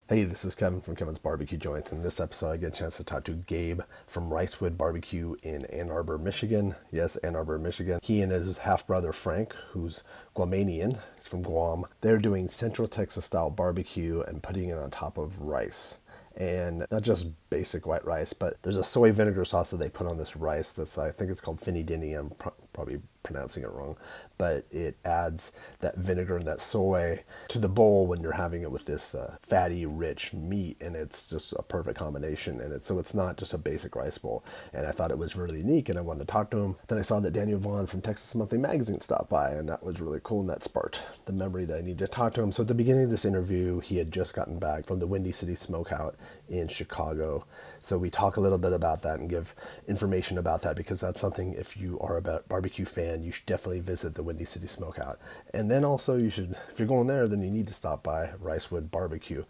Hey, this is Kevin from Kevin's BBQ Joints. In this episode, I get a chance to talk to Gabe from Ricewood BBQ in Ann Arbor, Michigan. Yes, Ann Arbor, Michigan. He and his half-brother Frank, who's Guamanian, he's from Guam, they're doing Central Texas-style barbecue and putting it on top of rice. And not just basic white rice, but there's a soy vinegar sauce that they put on this rice that's, I think it's called finny dinny. I'm probably pronouncing it wrong, but it adds that vinegar and that soy to the bowl when you're having it with this fatty, rich meat, and it's just a perfect combination. And so it's not just a basic rice bowl. And I thought it was really unique, and I wanted to talk to him. Then I saw that Daniel Vaughn from Texas Monthly Magazine stopped by, and that was really cool, and that sparked the memory that I needed to talk to him. So at the beginning of this interview, he had just gotten back from the City Smokeout in Chicago. So we talk a little bit about that and give information about that, because that's something, if you are a barbecue fan, you should definitely visit the Windy City Smokeout. And then also you should, if you're going there, then you need to stop by Ricewood BBQ.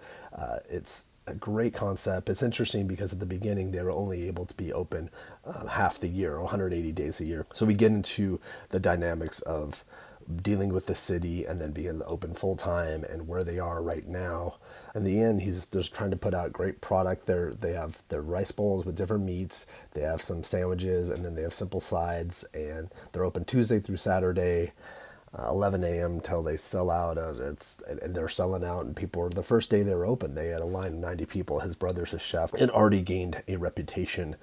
It's a great concept. It's interesting because at the beginning they were only able to be open half the year, 180 days a year. So we get into the dynamics of dealing with the city and then being open full time and where they are right now. In the end, he's just trying to put out great product. They have their rice bowls with different meats. They have some sandwiches, and then they have simple sides. And they're open Tuesday through Saturday, 11 a.m. till they sell out. And they're selling out. And people, the first day they were open, they had a line of 90 people. His brother's a chef and already gained a reputation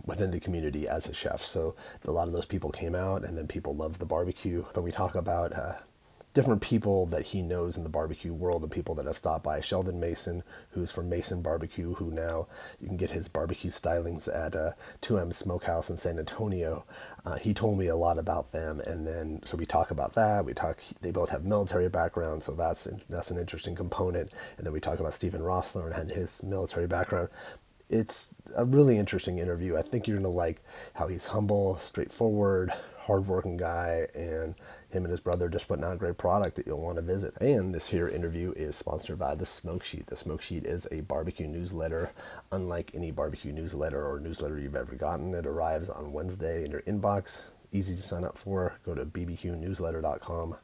within the community as a chef. So a lot of those people came out, and then people loved the barbecue. But we talk about different people that he knows in the barbecue world, the people that have stopped by. Sheldon Mason, who's from Mason Barbecue, who now you can get his barbecue stylings at 2M Smokehouse in San Antonio. He told me a lot about them, and then so we talk about that. They both have military backgrounds, so that's an interesting component. And then we talk about Stephen Rossler and his military background. It's a really interesting interview. I think you're going to like how he's humble, straightforward, hardworking guy, and him and his brother just putting out a great product that you'll want to visit. And this here interview is sponsored by The Smoke Sheet. The Smoke Sheet is a barbecue newsletter. Unlike any barbecue newsletter or newsletter you've ever gotten, it arrives on Wednesday in your inbox. Easy to sign up for. Go to bbqnewsletter.com.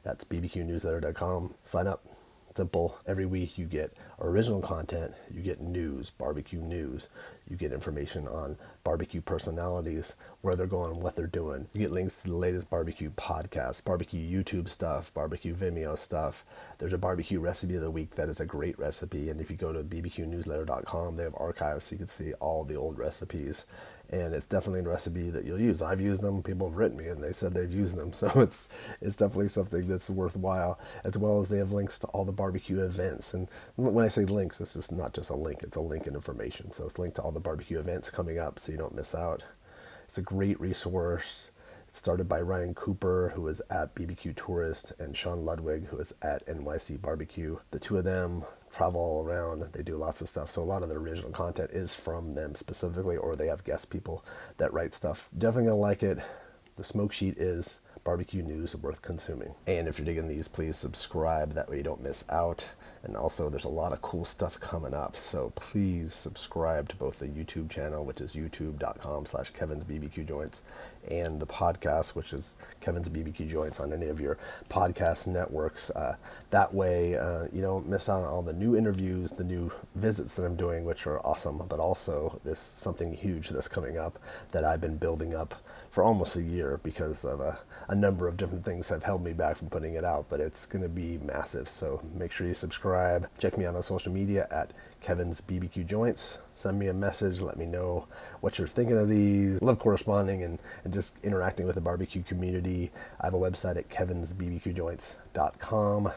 That's bbqnewsletter.com. Sign up. Simple. Every week you get original content, you get news, barbecue news, you get information on barbecue personalities, where they're going, what they're doing. You get links to the latest barbecue podcasts, barbecue YouTube stuff, barbecue Vimeo stuff. There's a barbecue recipe of the week that is a great recipe, and if you go to bbqnewsletter.com, they have archives so you can see all the old recipes. And it's definitely a recipe that you'll use. I've used them. People have written me and they said they've used them. So it's definitely something that's worthwhile, as well as they have links to all the barbecue events. And when I say links, it's just not just a link. It's a link in information. So it's linked to all the barbecue events coming up so you don't miss out. It's a great resource. It's started by Ryan Cooper, who is at BBQ Tourist, and Sean Ludwig, who is at NYC Barbecue. The two of them travel all around. They do lots of stuff. So a lot of the original content is from them specifically, or they have guest people that write stuff. Definitely gonna like it. The Smoke Sheet is barbecue news worth consuming. And if you're digging these, please subscribe. That way you don't miss out. And also, there's a lot of cool stuff coming up. So please subscribe to both the YouTube channel, which is youtube.com/Kevin's BBQ Joints, and the podcast, which is Kevin's BBQ Joints, on any of your podcast networks. That way, you don't miss out on all the new interviews, the new visits that I'm doing, which are awesome. But also, there's something huge that's coming up that I've been building up for almost a year because of a number of different things have held me back from putting it out. But it's going to be massive. So make sure you subscribe. Check me out on social media at Kevin's BBQ Joints. Send me a message. Let me know what you're thinking of these. Love corresponding and just interacting with the barbecue community. I have a website at kevinsbbqjoints.com.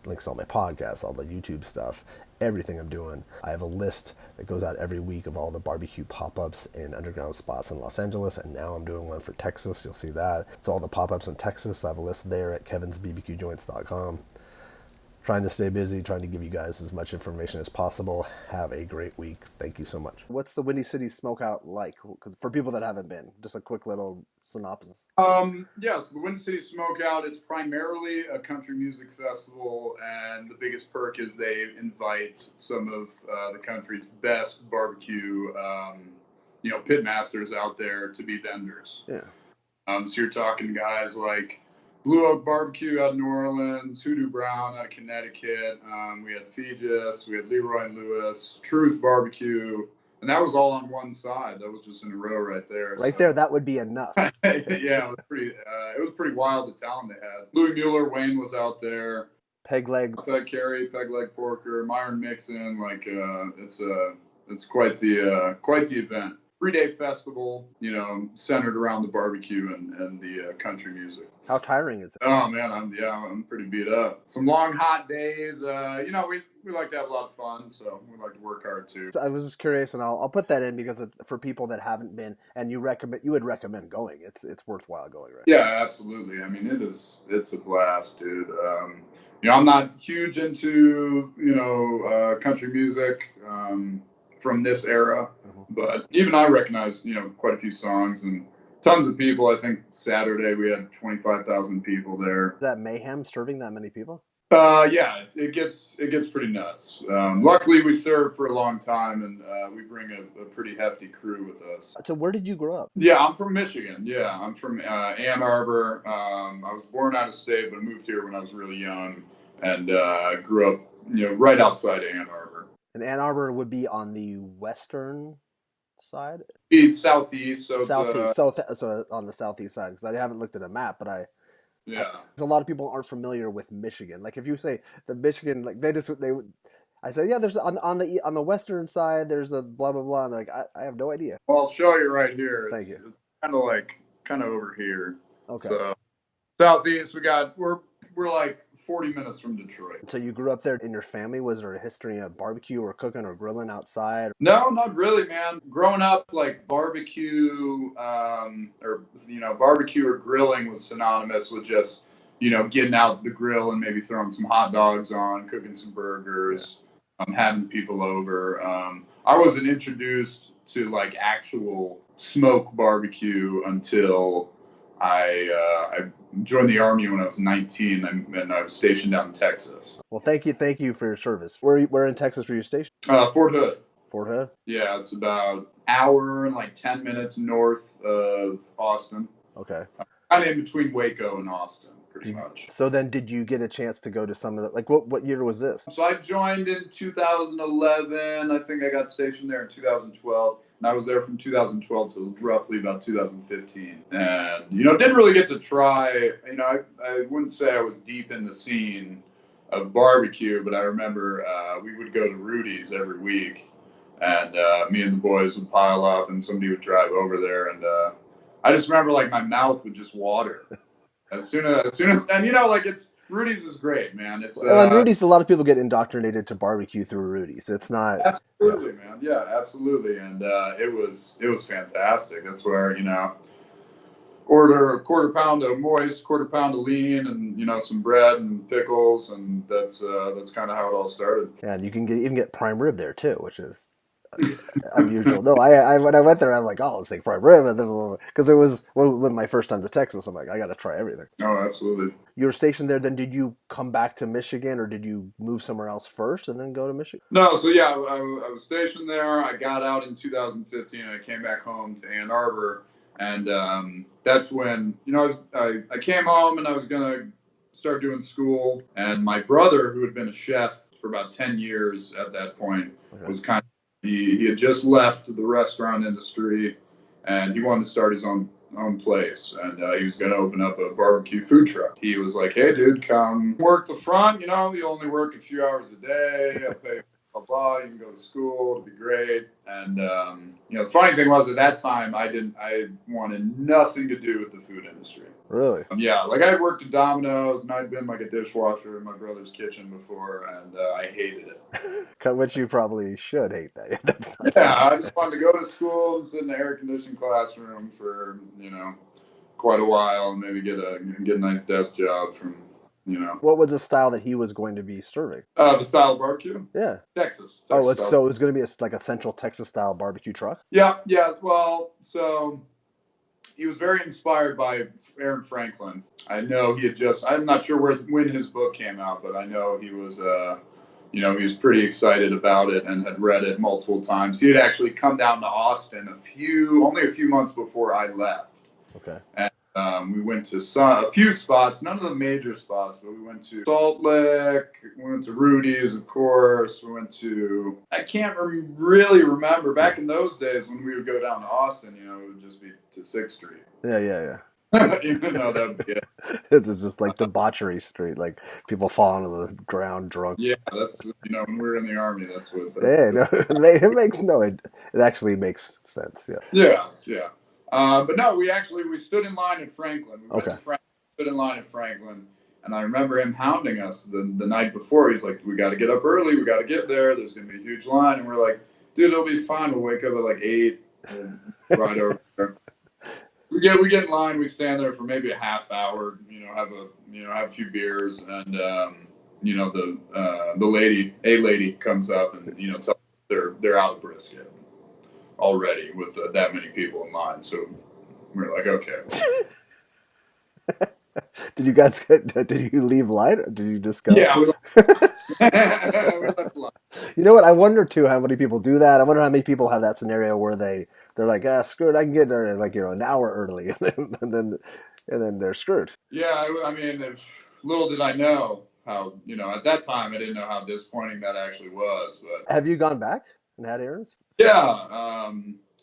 Links to all my podcasts, all the YouTube stuff, everything I'm doing. I have a list that goes out every week of all the barbecue pop-ups in underground spots in Los Angeles, and now I'm doing one for Texas. You'll see that. So all the pop-ups in Texas, I have a list there at kevinsbbqjoints.com. Trying to stay busy, trying to give you guys as much information as possible. Have a great week. Thank you so much. What's the Windy City Smokeout like? 'Cause for people that haven't been, just a quick little synopsis. Yes, the Windy City Smokeout, it's primarily a country music festival, and the biggest perk is they invite some of the country's best barbecue, pit masters out there to be vendors. Yeah. So you're talking guys like Blue Oak Barbecue out of New Orleans, Hoodoo Brown out of Connecticut. We had Fegis, we had LeRoy and Lewis, Truth Barbecue, and that was all on one side. That was just in a row right there. Right there, that would be enough. Yeah, it was pretty wild the talent they had. Louis Mueller, Wayne was out there. Peg leg Porker, Myron Mixon. Like it's quite the event. 3-day festival, centered around the barbecue and the country music. How tiring is it? Oh man, I'm pretty beat up. Some long hot days. We like to have a lot of fun, so we like to work hard too. I was just curious, and I'll put that in because for people that haven't been, and you would recommend going. It's worthwhile going, right? Yeah, absolutely. I mean, it's a blast, dude. I'm not huge into country music from this era, but even I recognize quite a few songs and tons of people. I think Saturday we had 25,000 people there. Is that mayhem serving that many people? Yeah, it gets pretty nuts. Luckily, we served for a long time, and we bring a pretty hefty crew with us. So where did you grow up? Yeah, I'm from Michigan. Yeah, I'm from Ann Arbor. I was born out of state, but moved here when I was really young, and grew up right outside Ann Arbor. And Ann Arbor would be on the western side? It's southeast. So southeast. So on the southeast side, because I haven't looked at a map, but a lot of people aren't familiar with Michigan. Like if you say the Michigan, like I say, yeah, there's on the western side, there's a blah blah blah, and they're like, I have no idea. Well, I'll show you right here. Thank you. It's kind of over here. Okay. So southeast, we're like 40 minutes from Detroit. So you grew up there in your family? Was there a history of barbecue or cooking or grilling outside? No, not really, man. Growing up, like barbecue, barbecue or grilling was synonymous with just, getting out the grill and maybe throwing some hot dogs on, cooking some burgers, having people over. I wasn't introduced to like actual smoke barbecue until I joined the Army when I was 19, and I was stationed out in Texas. Well, thank you for your service. Where in Texas were you stationed? Fort Hood. Fort Hood? Yeah, it's about an hour and like 10 minutes north of Austin. Okay. Kind of in between Waco and Austin, pretty much. So then did you get a chance to go to some of the, like what year was this? So I joined in 2011. I think I got stationed there in 2012. And I was there from 2012 to roughly about 2015. And, didn't really get to try, I wouldn't say I was deep in the scene of barbecue, but I remember we would go to Rudy's every week. And me and the boys would pile up and somebody would drive over there. And I just remember like my mouth would just water as soon as, and it's, Rudy's is great, man. It's and Rudy's, a lot of people get indoctrinated to barbecue through Rudy's. It's not absolutely, man. Yeah, absolutely, and it was fantastic. That's where order a quarter pound of moist, quarter pound of lean, and some bread and pickles, and that's kind of how it all started. Yeah, and you can even get prime rib there too, which is unusual. No, I when I went there, I'm like, oh, let's take prime rib, because it was when my first time to Texas. I'm like, I got to try everything. Oh, absolutely. You were stationed there. Then did you come back to Michigan, or did you move somewhere else first and then go to Michigan? No, so yeah, I was stationed there. I got out in 2015, and I came back home to Ann Arbor, and that's when I came home and I was gonna start doing school, and my brother, who had been a chef for about 10 years at that point, was kind of he had just left the restaurant industry, and he wanted to start his own place, and he was going to open up a barbecue food truck. He was like, hey dude, come work the front, you only work a few hours a day, I'll pay blah blah, you can go to school, it'll be great. And the funny thing was, at that time I wanted nothing to do with the food industry. Really? Yeah, like I had worked at Domino's, and I'd been like a dishwasher in my brother's kitchen before, and I hated it. Which you probably should hate that. Yeah, I just wanted to go to school and sit in the air-conditioned classroom for quite a while, and maybe get a nice desk job from What was the style that he was going to be serving? The style of barbecue? Yeah. Texas. So it was going to be like a central Texas style barbecue truck? Yeah. Well, so he was very inspired by Aaron Franklin. I know I'm not sure when his book came out, but I know he was he was pretty excited about it and had read it multiple times. He had actually come down to Austin only a few months before I left. Okay. And We went to a few spots, none of the major spots, but we went to Salt Lick, we went to Rudy's, of course. We went to, I can't really remember. Back in those days when we would go down to Austin, you know, it would just be to 6th Street. Yeah. Even though that would be it. This is just like debauchery street, like people fall onto the ground drunk. Yeah, that's, you know, when we were in the Army, that's what. It actually makes sense. Yeah. But no, we stood in line at Franklin. We went to Franklin, stood in line at Franklin, and I remember him hounding us the night before. He's like, "We got to get up early. We got to get there. There's gonna be a huge line." And we're like, "Dude, it'll be fine. We'll wake up at like 8 and ride over there." We get in line. We stand there for maybe a half hour. You know, have a few beers, and you know, a lady comes up and, you know, tells us they're out of brisket already with that many people in line. So we're like, okay. Did you leave line, or did you just go? Yeah. We left line. You know what? I wonder too how many people do that. I wonder how many people have that scenario where they're like, screw it, I can get there like, you know, an hour early, and then they're screwed. Yeah, I mean, little did I know how, you know, at that time I didn't know how disappointing that actually was. But have you gone back and had errands? Yeah.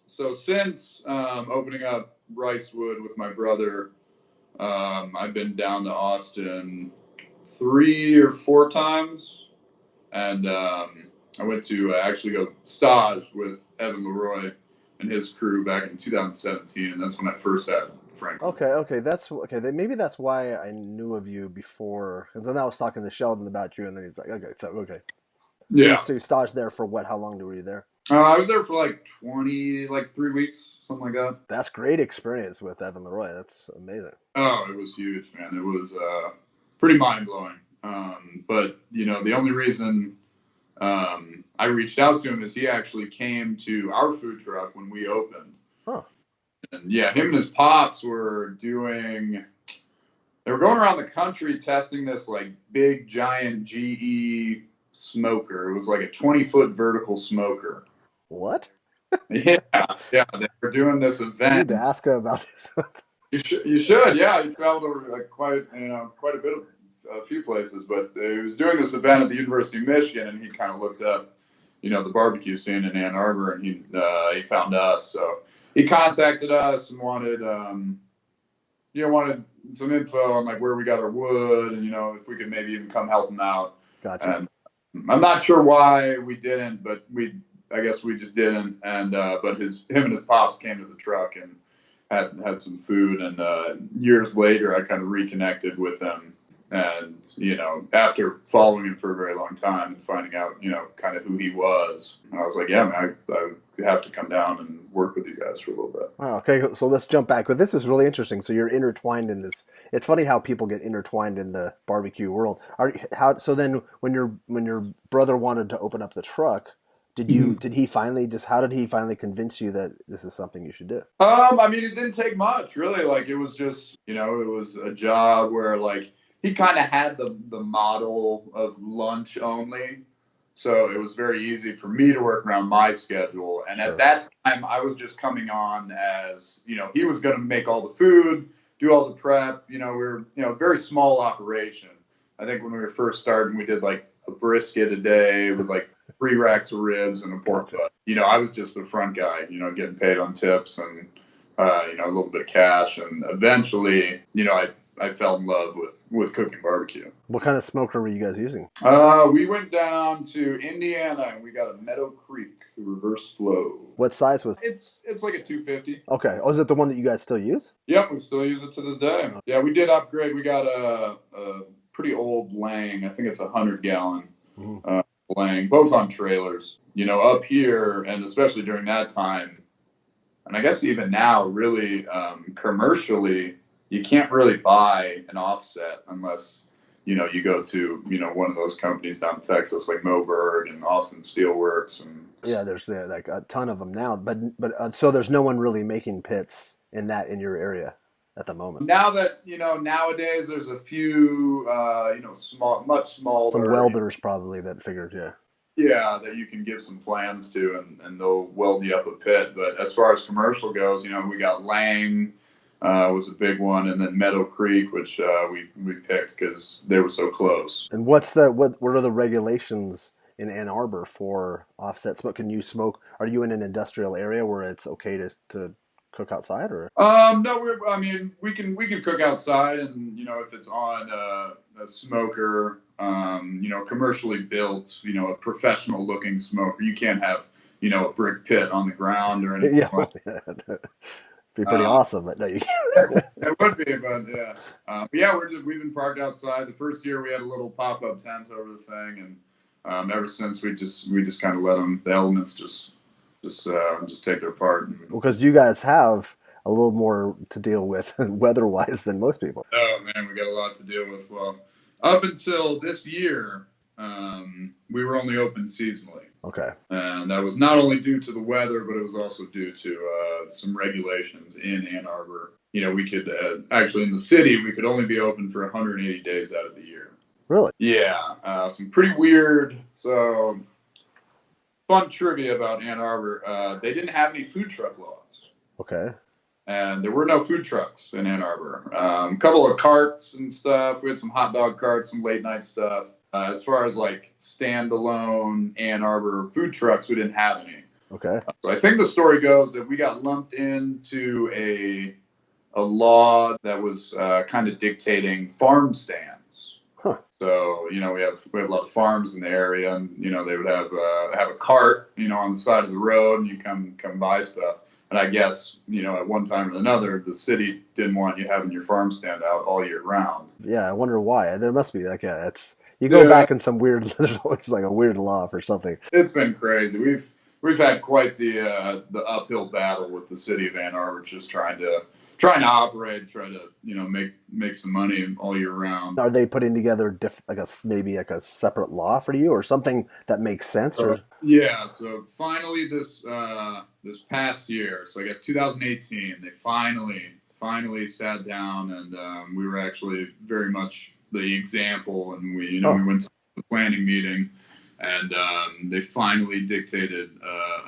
So since opening up Ricewood with my brother, I've been down to Austin 3 or 4 times, and I went to actually go stage with Evan LeRoy and his crew back in 2017, and that's when I first had Franklin. Okay. Maybe that's why I knew of you before. And then I was talking to Sheldon about you, and then he's like, okay. Yeah. So you staged there for what? How long were you there? I was there for like 3 weeks, something like that. That's great experience with Evan LeRoy. That's amazing. Oh, it was huge, man. It was pretty mind-blowing. But, you know, the only reason I reached out to him is he actually came to our food truck when we opened. Huh. And, yeah, him and his pops were they were going around the country testing this, like, big, giant GE smoker. It was like a 20-foot vertical smoker. What? Yeah. They were doing this event. I need to ask him about this. You should. Yeah, he traveled over like quite a bit of a few places, but he was doing this event at the University of Michigan, and he kind of looked up, you know, the barbecue scene in Ann Arbor, and he found us. So he contacted us and wanted some info on like where we got our wood, and, you know, if we could maybe even come help him out. Gotcha. And I'm not sure why we didn't, but I guess we just didn't. And but him and his pops came to the truck and had some food. And years later, I kind of reconnected with him. And, you know, after following him for a very long time and finding out, you know, kind of who he was, I was like, yeah, man, I have to come down and work with you guys for a little bit. Oh, okay, so let's jump back. But this is really interesting. So you're intertwined in this. It's funny how people get intertwined in the barbecue world. So then when your brother wanted to open up the truck, how did he finally convince you that this is something you should do? I mean, it didn't take much, really. Like, it was just, you know, it was a job where, like, he kind of had the model of lunch only. So it was very easy for me to work around my schedule. And Sure. At that time, I was just coming on as, you know, he was going to make all the food, do all the prep. You know, we were, you know, a very small operation. I think when we were first starting, we did like a brisket a day with like 3 racks of ribs and a pork butt. You know, I was just the front guy, you know, getting paid on tips and, you know, a little bit of cash. And eventually, you know, I fell in love with cooking barbecue. What kind of smoker were you guys using? We went down to Indiana and we got a Meadow Creek reverse flow. What size was it? It's like a 250. Okay. Oh, is it the one that you guys still use? Yep, we still use it to this day. Yeah, we did upgrade. We got a pretty old Lang. I think it's 100-gallon Lang, both on trailers. You know, up here, and especially during that time, and I guess even now, really commercially, you can't really buy an offset unless, you know, you go to, you know, one of those companies down in Texas like Moberg and Austin Steelworks. And yeah, there's like a ton of them now. But so there's no one really making pits in your area at the moment. Now that, you know, nowadays there's a few, you know, much smaller. Some welders probably that figured, yeah. Yeah, that you can give some plans to, and they'll weld you up a pit. But as far as commercial goes, you know, we got Lang. was a big one, and then Meadow Creek, which we picked because they were so close. And what are the regulations in Ann Arbor for offset smoke? Can you smoke? Are you in an industrial area where it's okay to cook outside, or? No, we can cook outside, and if it's on a smoker, commercially built, a professional looking smoker, you can't have a brick pit on the ground or anything. Yeah, that'd be pretty awesome, but no, you can't. It would be, but yeah, yeah, we've been parked outside. The first year we had a little pop up tent over the thing, and ever since we just kind of let the elements just take their part. Because you guys have a little more to deal with weather-wise than most people. Oh man, we got a lot to deal with. Well, up until this year, we were only open seasonally. Okay. And that was not only due to the weather, but it was also due to some regulations in Ann Arbor. We could actually in the city we could only be open for 180 days out of the year. Really? Yeah. Some pretty weird. So fun trivia about Ann Arbor. They didn't have any food truck laws. Okay. And there were no food trucks in Ann Arbor. A couple of carts and stuff. We had some hot dog carts, some late night stuff. As far as like standalone Ann Arbor food trucks, we didn't have any. Okay. So I think the story goes that we got lumped into a law that was kind of dictating farm stands. Huh. So we have a lot of farms in the area, and they would have a cart on the side of the road, and you come buy stuff. And I guess, at one time or another, the city didn't want you having your farm stand out all year round. Yeah, I wonder why. There must be you go back in some weird, there's always like a weird law for something. It's been crazy. We've had quite the uphill battle with the city of Ann Arbor, just trying to operate, try to make some money all year round. Are they putting together maybe a separate law for you or something that makes sense? Or yeah, so finally this past year, so I guess 2018, they finally sat down, and we were actually very much the example, and we went to the planning meeting, and they finally dictated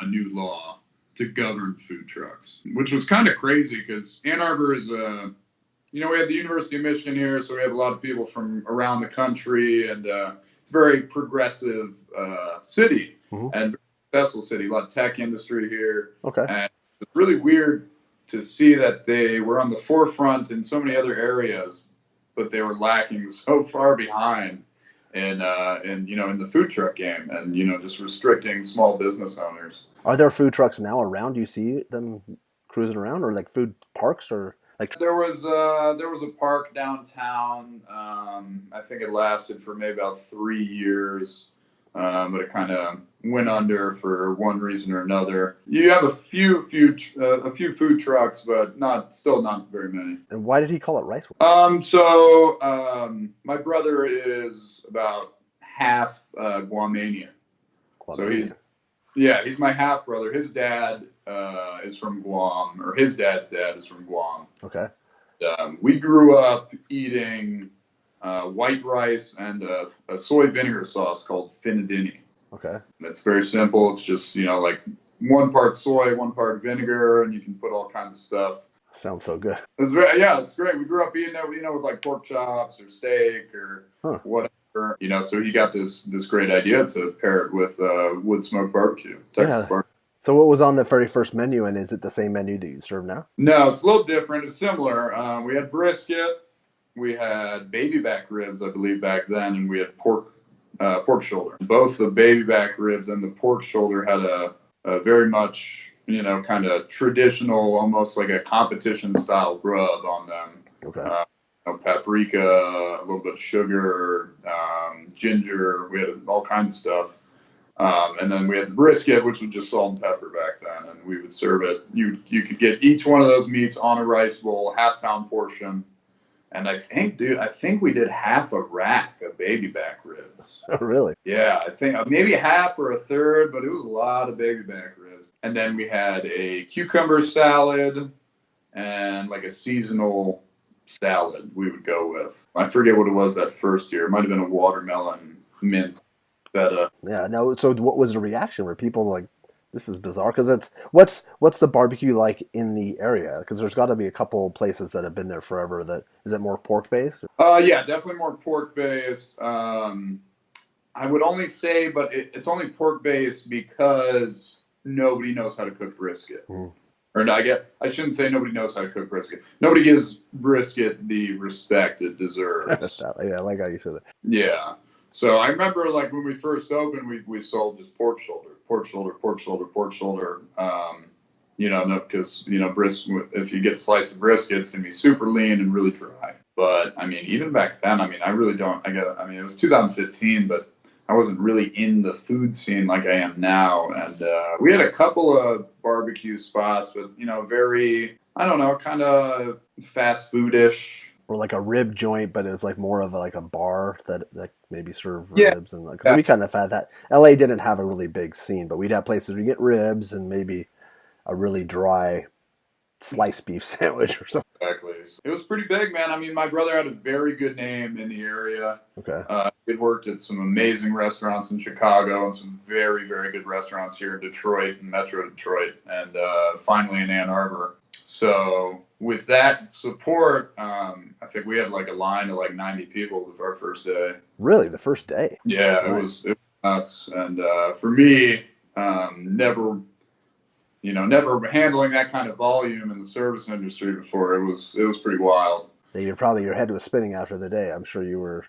a new law to govern food trucks, which was kind of crazy because Ann Arbor is we have the University of Michigan here, so we have a lot of people from around the country, and it's a very progressive city. Mm-hmm. And successful city, a lot of tech industry here. Okay. And it's really weird to see that they were on the forefront in so many other areas, but they were lacking so far behind in the food truck game, and just restricting small business owners. Are there food trucks now around? Do you see them cruising around, or like food parks, or like? There was a park downtown. I think it lasted for maybe about 3 years. But it kind of went under for one reason or another. You have a few food trucks, but still not very many. And why did he call it Ricewood? My brother is about half Guamanian. So he's my half brother. His dad is from Guam, or his dad's dad is from Guam. Okay. We grew up eating white rice and a soy vinegar sauce called finadini. Okay. And it's very simple. It's just, like 1 part soy, 1 part vinegar, and you can put all kinds of stuff. Sounds so good. It's great. We grew up eating it, with like pork chops or steak or whatever. So he got this great idea to pair it with wood smoked barbecue, Texas barbecue. So what was on the very first menu, and is it the same menu that you serve now? No, it's a little different. It's similar. We had brisket. We had baby back ribs, I believe, back then, and we had pork shoulder. Both the baby back ribs and the pork shoulder had a very much, kind of traditional, almost like a competition style rub on them. Okay. Paprika, a little bit of sugar, ginger. We had all kinds of stuff. And then we had the brisket, which was just salt and pepper back then, and we would serve it. You could get each one of those meats on a rice bowl, half-pound portion. And I think we did half a rack of baby back ribs. Oh, really? Yeah, I think maybe half or a third, but it was a lot of baby back ribs. And then we had a cucumber salad and like a seasonal salad we would go with. I forget what it was that first year. It might have been a watermelon mint feta. Yeah. Now, so what was the reaction? Were people like This is bizarre because it's what's the barbecue like in the area? Because there's got to be a couple places that have been there forever. That is it more pork based? Yeah, definitely more pork based. I would only say, but it's only pork based because nobody knows how to cook brisket. Mm. Or I shouldn't say nobody knows how to cook brisket. Nobody gives brisket the respect it deserves. Yeah, I like how you said that. Yeah. So I remember like when we first opened, we sold just pork shoulder. No, because brisket. If you get a slice of brisket, it's gonna be super lean and really dry. But I mean, even back then, I mean, I really don't. It was 2015, but I wasn't really in the food scene like I am now. And we had a couple of barbecue spots, but very, I don't know, kind of fast foodish. Or like a rib joint, but it was like more of like a bar that maybe served Yeah. ribs and because we kind of had that. LA didn't have a really big scene, but we'd have places where you get ribs and maybe a really dry sliced beef sandwich or something. Exactly. It was pretty big, man. I mean, my brother had a very good name in the area. Okay. He worked at some amazing restaurants in Chicago and some very, very good restaurants here in Detroit and Metro Detroit, and finally in Ann Arbor. So with that support, I think we had like a line of like 90 people with our first day. Really, the first day? Yeah, Right. it was nuts. And for me, never handling that kind of volume in the service industry before, it was pretty wild. Your head was spinning after the day. I'm sure you were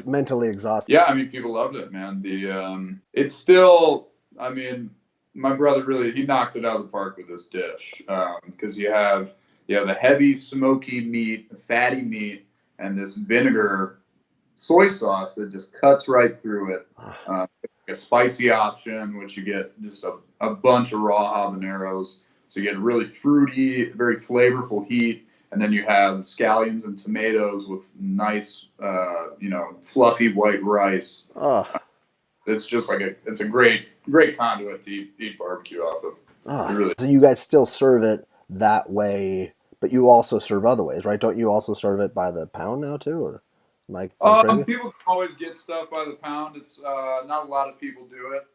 mentally exhausted. Yeah, I mean, people loved it, man. It's still, I mean, my brother really, he knocked it out of the park with this dish because you have a heavy, smoky meat, fatty meat, and this vinegar soy sauce that just cuts right through it. A spicy option, which you get just a bunch of raw habaneros. So you get really fruity, very flavorful heat. And then you have scallions and tomatoes with nice, fluffy white rice. Oh. It's just like it's a great conduit to eat barbecue off of. Oh. Really. So you guys still serve it that way, but you also serve other ways, right? Don't you also serve it by the pound now too, or Mike? People can always get stuff by the pound. It's not a lot of people do it,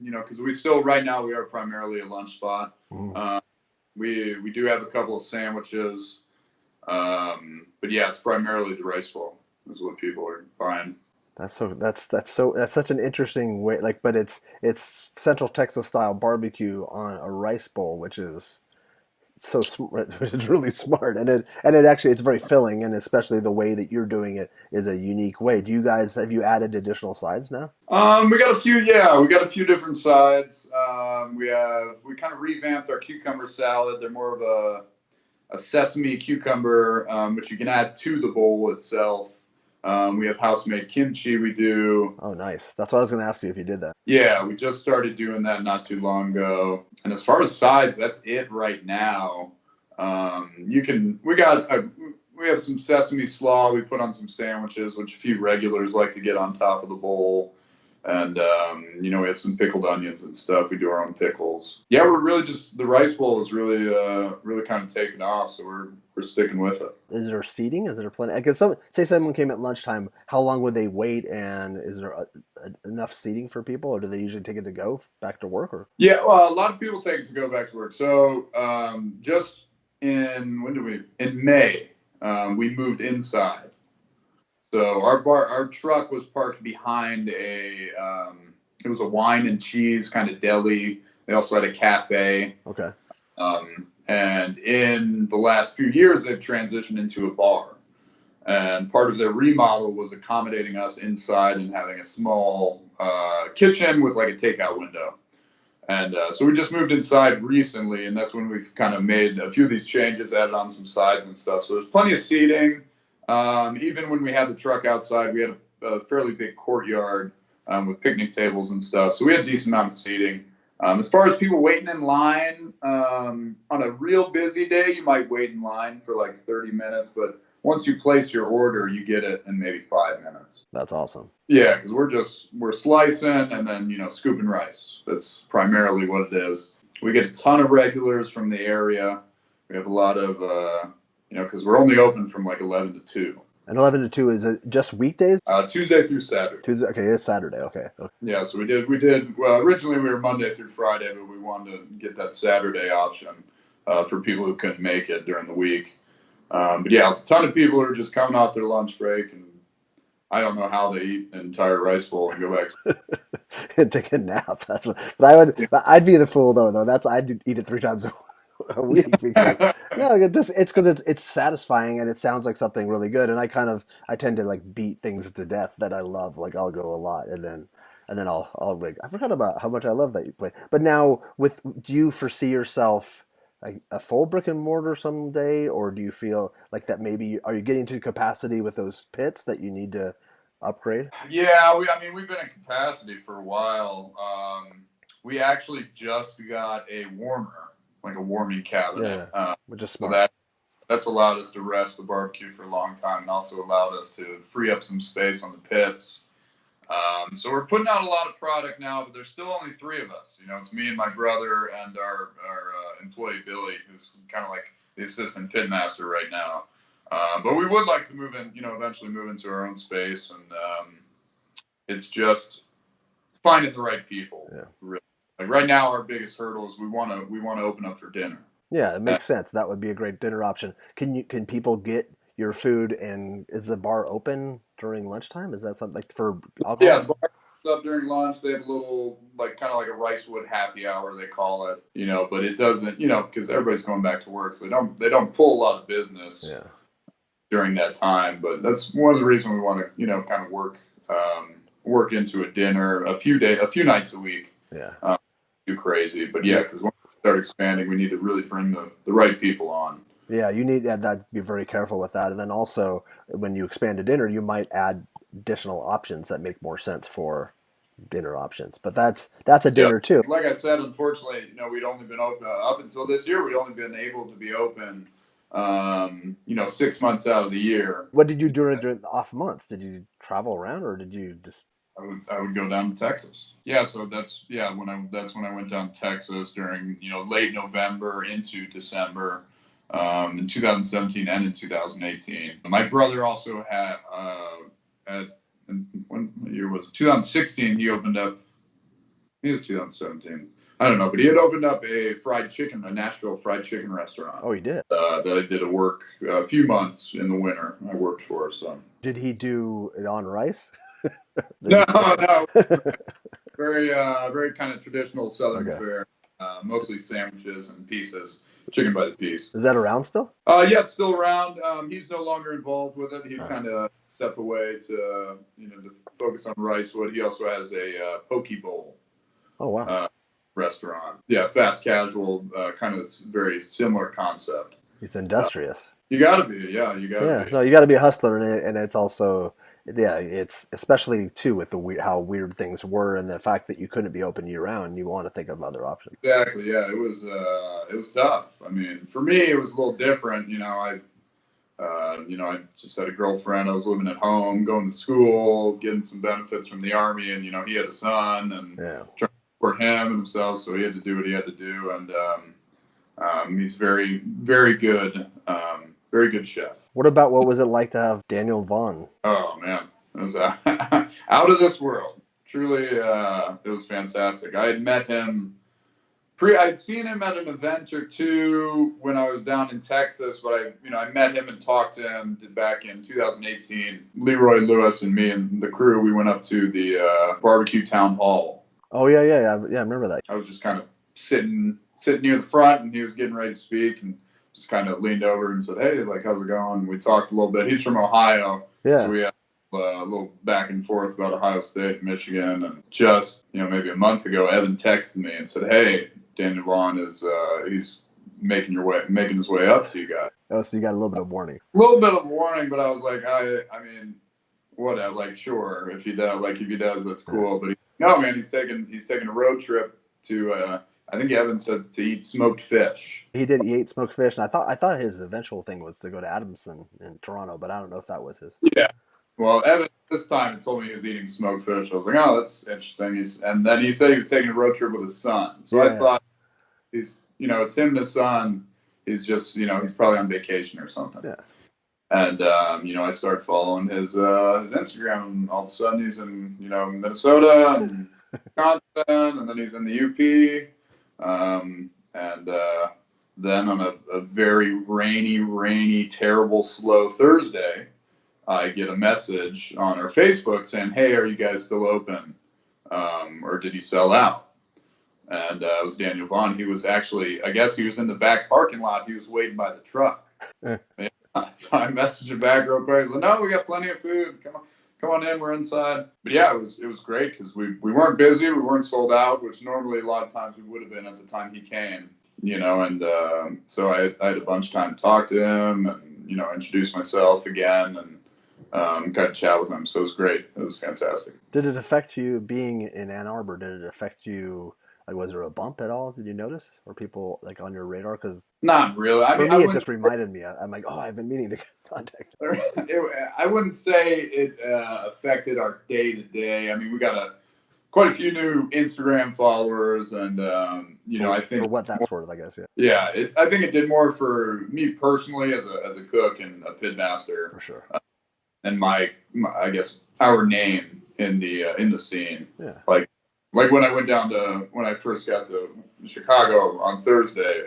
because right now we are primarily a lunch spot. Mm. We do have a couple of sandwiches, but yeah, it's primarily the rice bowl is what people are buying. That's such an interesting way. Like, but it's Central Texas style barbecue on a rice bowl, which is so smart. It's really smart, and it actually it's very filling, and especially the way that you're doing it is a unique way. Have you added additional sides now? We got a few. Yeah, we got a few different sides. We kind of revamped our cucumber salad. They're more of a sesame cucumber, which you can add to the bowl itself. We have house-made kimchi we do. Oh, nice. That's what I was going to ask you if you did that. Yeah, we just started doing that not too long ago. And as far as sides, that's it right now. We have some sesame slaw we put on some sandwiches, which a few regulars like to get on top of the bowl. And, we have some pickled onions and stuff. We do our own pickles. Yeah, we're really the rice bowl is really kind of taken off. So we're sticking with it. Is there seating? Is there plenty? Because say someone came at lunchtime, how long would they wait? And is there enough seating for people, or do they usually take it to go back to work? Or yeah, well, a lot of people take it to go back to work. So just in May, we moved inside. So our truck was parked behind it was a wine and cheese kind of deli. They also had a cafe. Okay. And in the last few years, they've transitioned into a bar. And part of their remodel was accommodating us inside and having a small kitchen with like a takeout window. And so we just moved inside recently, and that's when we've kind of made a few of these changes, added on some sides and stuff. So there's plenty of seating. Even when we had the truck outside, we had a fairly big courtyard with picnic tables and stuff. So we had a decent amount of seating. As far as people waiting in line, on a real busy day, you might wait in line for like 30 minutes. But once you place your order, you get it in maybe 5 minutes. That's awesome. Yeah, because we're slicing and then, scooping rice. That's primarily what it is. We get a ton of regulars from the area. We have a lot of, because we're only open from like 11 to 2. And 11 to 2, is it just weekdays? Tuesday through Saturday. Tuesday. Okay, it's Saturday. Okay. Yeah, so we did. Well, originally we were Monday through Friday, but we wanted to get that Saturday option for people who couldn't make it during the week. But yeah, a ton of people are just coming off their lunch break, and I don't know how they eat an entire rice bowl and go back. And take a nap. That's what. But I would. But I'd be the fool though. I'd eat it 3 times a week because no, it's because it's satisfying and it sounds like something really good. And I tend to like beat things to death that I love. Like I'll go a lot and then I'll like I forgot about how much I love that you play. But now do you foresee yourself like a full brick and mortar someday, or do you feel like that maybe are you getting to capacity with those pits that you need to upgrade? Yeah, I mean, we've been in capacity for a while. We actually just got a warmer, like a warming cabinet. Yeah, which is So smart. that's allowed us to rest the barbecue for a long time, and also allowed us to free up some space on the pits. So we're putting out a lot of product now, but there's still only 3 of us. You know, it's me and my brother and our employee Billy, who's kind of like the assistant pit master right now. But we would like to move in, eventually move into our own space, and it's just finding the right people. Yeah. Really. Like right now, our biggest hurdle is we want to open up for dinner. Yeah, it makes sense. That would be a great dinner option. Can people get your food, and is the bar open during lunchtime? Is that something like for alcohol? Yeah, the bar up during lunch. They have a little, like, kind of like a Ricewood happy hour, they call it. But it doesn't, because everybody's going back to work, so they don't pull a lot of business during that time. But that's one of the reasons we want to, kind of work into a dinner a few nights a week. Yeah. Too crazy, but yeah, because when we start expanding, we need to really bring the right people on. Yeah, you need that be very careful with that. And then also when you expand to dinner, you might add additional options that make more sense for dinner options. But that's a dinner too. Like I said, unfortunately, we'd only been open up until this year. We'd only been able to be open, 6 months out of the year. What did you do during the off months? Did you travel around, or did you just? I would go down to Texas. Yeah, so that's when I went down to Texas during late November into December, in 2017 and in 2018. My brother also had what year was it? 2016. He opened up. It was 2017. I don't know, but he had opened up a Nashville fried chicken restaurant. Oh, he did. That I did a few months in the winter. I worked for. So did he do it on rice? No. Very kind of traditional Southern fare. Mostly sandwiches and pieces, chicken by the piece. Is that around still? Yeah, it's still around. He's no longer involved with it. He kind of stepped away to to focus on Ricewood. He also has a poke bowl. Oh wow. Restaurant. Yeah, fast casual, kind of very similar concept. He's industrious. You got to be, yeah. You got to be. No, you got to be a hustler, and it's also. Yeah, it's especially too with how weird things were, and the fact that you couldn't be open year round. You want to think of other options. Exactly. Yeah, it was tough. I mean, for me, it was a little different. I just had a girlfriend. I was living at home, going to school, getting some benefits from the Army, and he had a son, and trying to support him and himself, so he had to do what he had to do, and he's very, very good. Very good chef. What was it like to have Daniel Vaughn? Oh man, it was out of this world. Truly, it was fantastic. I had met him. I'd seen him at an event or two when I was down in Texas, but I met him and talked to him back in 2018. LeRoy and Lewis and me and the crew, we went up to the barbecue town hall. Oh yeah, I remember that. I was just kind of sitting near the front, and he was getting ready to speak, and just kind of leaned over and said, "Hey, like, how's it going?" We talked a little bit. He's from Ohio, so we had a little back and forth about Ohio State and Michigan. And just maybe a month ago, Evan texted me and said, "Hey, Daniel Vaughn he's making his way up to you guys." Oh, so you got a little bit of warning. A little bit of warning, but I was like, I mean, whatever. Like, sure, if he does, that's cool. But no, man, he's taking a road trip to. I think Evan said to eat smoked fish. He ate smoked fish, and I thought his eventual thing was to go to Adamson in Toronto, but I don't know if that was his. Yeah. Well, Evan this time told me he was eating smoked fish. I was like, oh, that's interesting. And then he said he was taking a road trip with his son. So I thought it's him and his son. He's just, he's probably on vacation or something. Yeah. And I started following his Instagram, and all of a sudden he's in Minnesota and Wisconsin, and then he's in the UP, and then on a very rainy, terrible, slow Thursday, I get a message on our Facebook saying, "Hey, are you guys still open, or did he sell out?" And it was Daniel Vaughn. He was actually, I guess, he was in the back parking lot. He was waiting by the truck. Yeah. So I messaged him back real quick. He's like, "No, we got plenty of food. Come on in. We're inside." But yeah, it was great because we weren't busy. We weren't sold out, which normally a lot of times we would have been at the time he came. And so I had a bunch of time to talk to him and introduce myself again and got to chat with him. So it was great. It was fantastic. Did it affect you being in Ann Arbor? Did it affect you? Like, was there a bump at all? Did you notice? Or people like on your radar? Because not really. For me, it just reminded me. I'm like, oh, I've been meaning to contact him. I wouldn't say it affected our day to day. I mean, we got quite a few new Instagram followers, and I think for what that's worth, I guess. Yeah. Yeah, I think it did more for me personally as a cook and a pit master. For sure. And my I guess our name in the scene. Yeah. Like when I first got to Chicago on Thursday,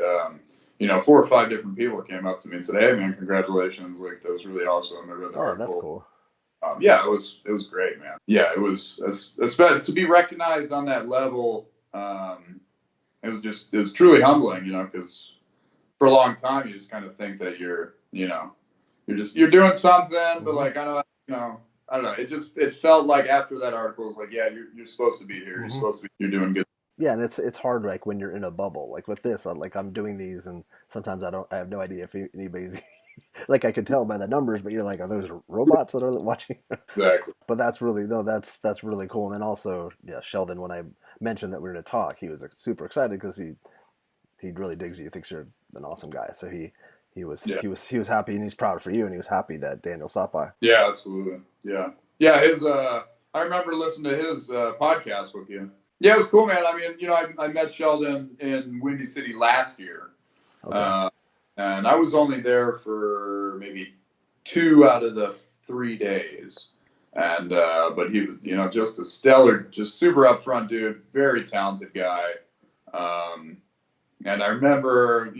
4 or 5 different people came up to me and said, "Hey man, congratulations! Like that was really awesome. I read the article." That's cool. Yeah, it was great, man. Yeah, it was to be recognized on that level. It was truly humbling, because for a long time you just kind of think that you're doing something, but like I don't know. It felt like after that article, it was like, yeah, you're supposed to be here. You're supposed to be. You're doing good. Yeah, and it's hard, like when you're in a bubble. Like with this, I'm doing these, and sometimes I have no idea if anybody's like I could tell by the numbers, but you're like, are those robots that are watching? Exactly. But that's really cool. And then also, yeah, Sheldon, when I mentioned that we were going to talk, he was super excited because he really digs you. He thinks you're an awesome guy. So he was happy, and he's proud for you, and he was happy that Daniel stopped by. Yeah, absolutely. Yeah. His I remember listening to his podcast with you. Yeah, it was cool, man. I mean, I met Sheldon in Windy City last year, okay. And I was only there for maybe 2 out of the 3 days, and but he was, just a stellar, just super upfront dude, very talented guy, and I remember,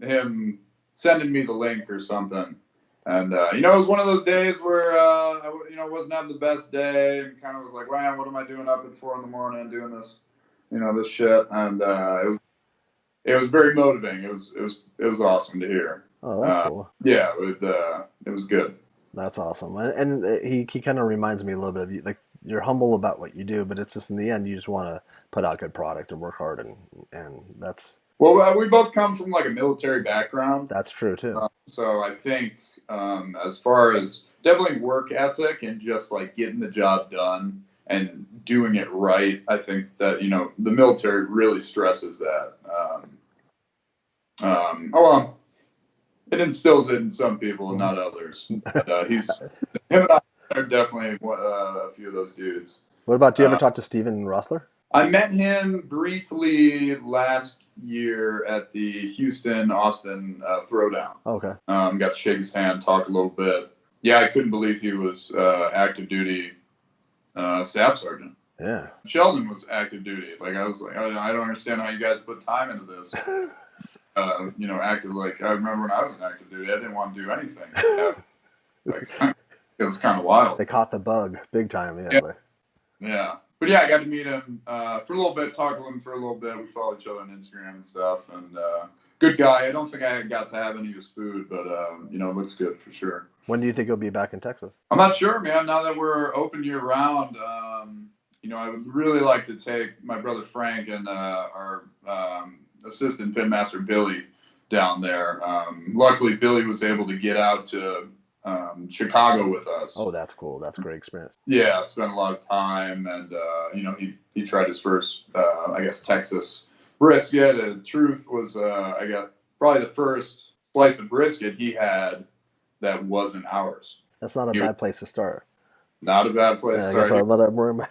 him sending me the link or something. And, it was one of those days where, I wasn't having the best day and kind of was like, wow, what am I doing up at 4 a.m. doing this, this shit. And, it was very motivating. It was awesome to hear. Oh, that's cool. Yeah, it was good. That's awesome. And he kind of reminds me a little bit of you. Like, you're humble about what you do, but it's just in the end, you just want to put out good product and work hard. And that's. Well, we both come from like a military background. That's true too. So I think, as far as definitely work ethic and just like getting the job done and doing it right, I think that, the military really stresses that. It instills it in some people and not others. But, him and I are definitely a few of those dudes. What about, do you ever talk to Steven Rossler? I met him briefly last year at the Houston-Austin throwdown. Okay. Got to shake his hand, talk a little bit. Yeah, I couldn't believe he was active duty staff sergeant. Yeah. Sheldon was active duty. Like, I was like, I don't understand how you guys put time into this. Active, like, I remember when I was in active duty, I didn't want to do anything. It was kind of wild. They caught the bug big time, yeah. Yeah. But yeah, I got to meet him for a little bit, talk to him for a little bit. We follow each other on Instagram and stuff. And good guy. I don't think I got to have any of his food, but, it looks good for sure. When do you think he'll be back in Texas? I'm not sure, man. Now that we're open year round, I would really like to take my brother Frank and our assistant pitmaster Billy down there. Luckily, Billy was able to get out to Chicago with us. Oh, that's cool. That's a great experience. Yeah, spent a lot of time, and he tried his first, Texas brisket. The truth was, I got probably the first slice of brisket he had that wasn't ours. That's not a bad place to start. Not a bad place to start. I guess I'll let that more in my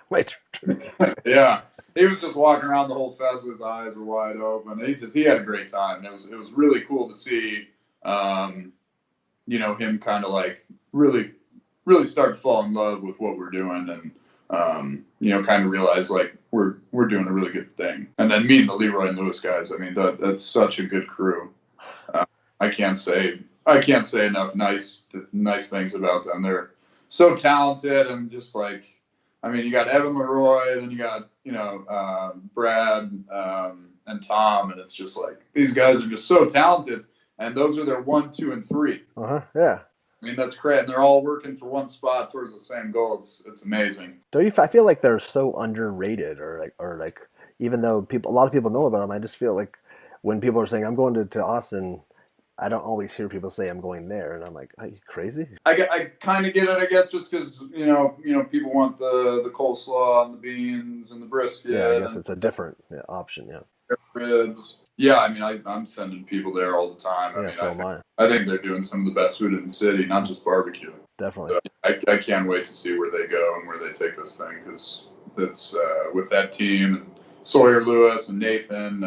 Yeah. He was just walking around the whole fest with his eyes were wide open. He had a great time. It was really cool to see, him kind of like really, really start to fall in love with what we're doing, and kind of realize like we're doing a really good thing. And then meeting the LeRoy and Lewis guys, I mean, that's such a good crew. I can't say enough nice things about them. They're so talented, and just like, I mean, you got Evan, LeRoy, then you got Brad and Tom, and it's just like these guys are just so talented, and those are their 1, 2, and 3. Yeah. I mean, that's great, and they're all working for one spot towards the same goal. It's amazing. I feel like they're so underrated, or like even though a lot of people know about them, I just feel like when people are saying I'm going to Austin, I don't always hear people say I'm going there, and I'm like, are you crazy? I kind of get it, I guess, just because people want the coleslaw and the beans and the brisket. Yeah, I guess it's a different option. Yeah, ribs. Yeah, I mean, I'm sending people there all the time. I think they're doing some of the best food in the city, not just barbecue. Definitely. So I can't wait to see where they go and where they take this thing, because it's with that team and Sawyer, Lewis, and Nathan,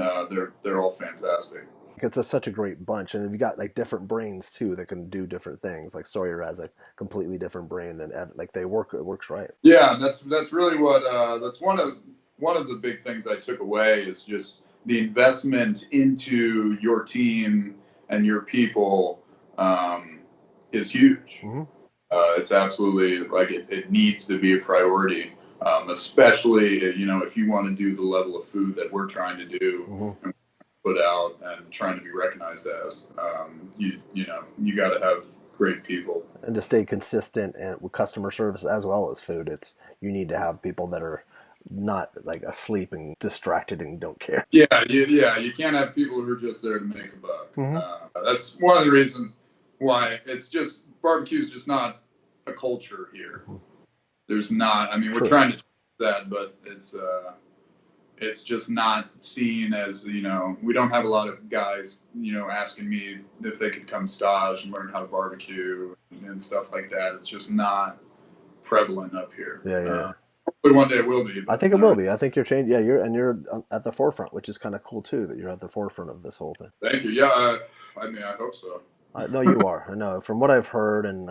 they're all fantastic. It's such a great bunch, and you got like different brains too that can do different things. Like Sawyer has a completely different brain than Evan. Like it works right. Yeah, and that's really what that's one of the big things I took away, is just the investment into your team and your people is huge. Mm-hmm. It's absolutely like it needs to be a priority, especially if you want to do the level of food that we're trying to do. Mm-hmm. And put out and trying to be recognized as. You got to have great people, and to stay consistent and with customer service as well as food. You need to have people that are not like asleep and distracted and don't care. Yeah. You can't have people who are just there to make a buck. Mm-hmm. That's one of the reasons why barbecue is just not a culture here. Mm-hmm. There's not. I mean, we're trying to change that, but it's just not seen as, we don't have a lot of guys, asking me if they could come stage and learn how to barbecue and stuff like that. It's just not prevalent up here. Yeah. Hopefully one day it will be. I think it will be. I think you're changing. Yeah, you're at the forefront, which is kind of cool too, that you're at the forefront of this whole thing. Thank you. Yeah, I hope so. No, you are. No, from what I've heard, and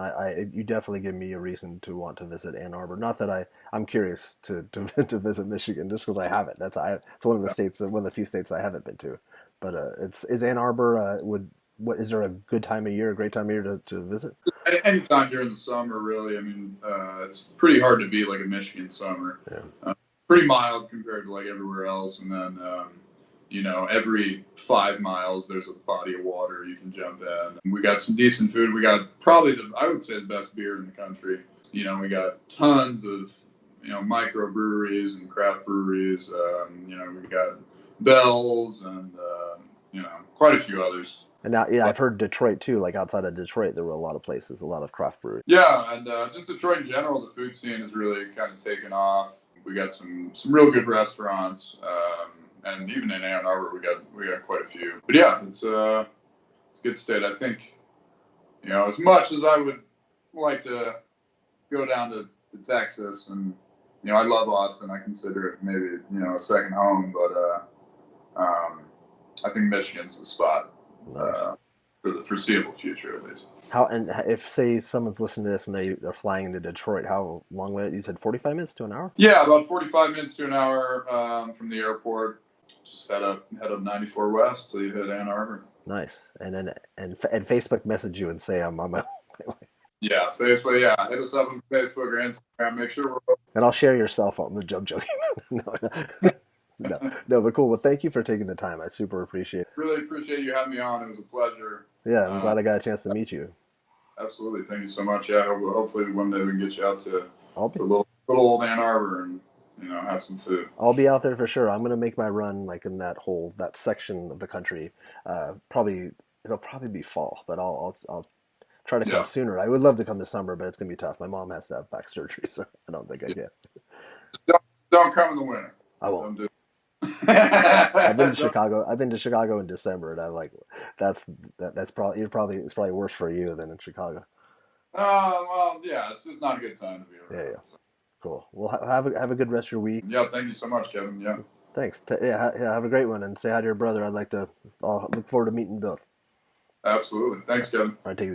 you definitely give me a reason to want to visit Ann Arbor. Not that I'm curious to visit Michigan, just because I haven't. It's one of the states, one of the few states I haven't been to. But is Ann Arbor is there a good time of year, a great time of year to visit? Anytime during the summer, really. I mean, it's pretty hard to beat like a Michigan summer. Yeah. Pretty mild compared to like everywhere else, and then. Every 5 miles there's a body of water you can jump in. We got some decent food. We got probably I would say the best beer in the country. We got tons of microbreweries and craft breweries. We got Bell's and quite a few others. And now, I've heard Detroit too. Like outside of Detroit, there were a lot of places, a lot of craft breweries. Yeah, and just Detroit in general, the food scene has really kind of taken off. We got some real good restaurants. And even in Ann Arbor, we got quite a few. But yeah, it's a good state. I think, as much as I would like to go down to Texas, and I love Austin. I consider it maybe a second home, but I think Michigan's the spot. Nice. For the foreseeable future, at least. And if say someone's listening to this and they're flying into Detroit, how long would it? You said 45 minutes to an hour? Yeah, about 45 minutes to an hour from the airport. Just head up 94 West till you hit Ann Arbor. Nice. And then Facebook message you and say I'm on my way. Yeah, Facebook. Yeah, hit us up on Facebook or Instagram. Make sure we're open. And I'll share your cell phone. I'm joking. No, but cool. Well, thank you for taking the time. I super appreciate it. Really appreciate you having me on. It was a pleasure. Yeah, I'm glad I got a chance to meet you. Absolutely. Thank you so much. Yeah, hopefully one day we can get you out to little old Ann Arbor and have some food. I'll be out there for sure. I'm gonna make my run like in that section of the country. It'll probably be fall, but I'll try to come sooner. I would love to come this summer, but it's gonna be tough. My mom has to have back surgery, so I don't think I can. Don't come in the winter. I won't. Don't do it. I've been to Chicago. I've been to Chicago in December, and I'm like, that's probably it's probably worse for you than in Chicago. Well, yeah, it's just not a good time to be around. Yeah. Cool. Well, have a good rest of your week. Yeah, thank you so much, Kevin. Yeah. Thanks. Have a great one, and say hi to your brother. I'll look forward to meeting both. Absolutely. Thanks, Kevin. All right, take it easy.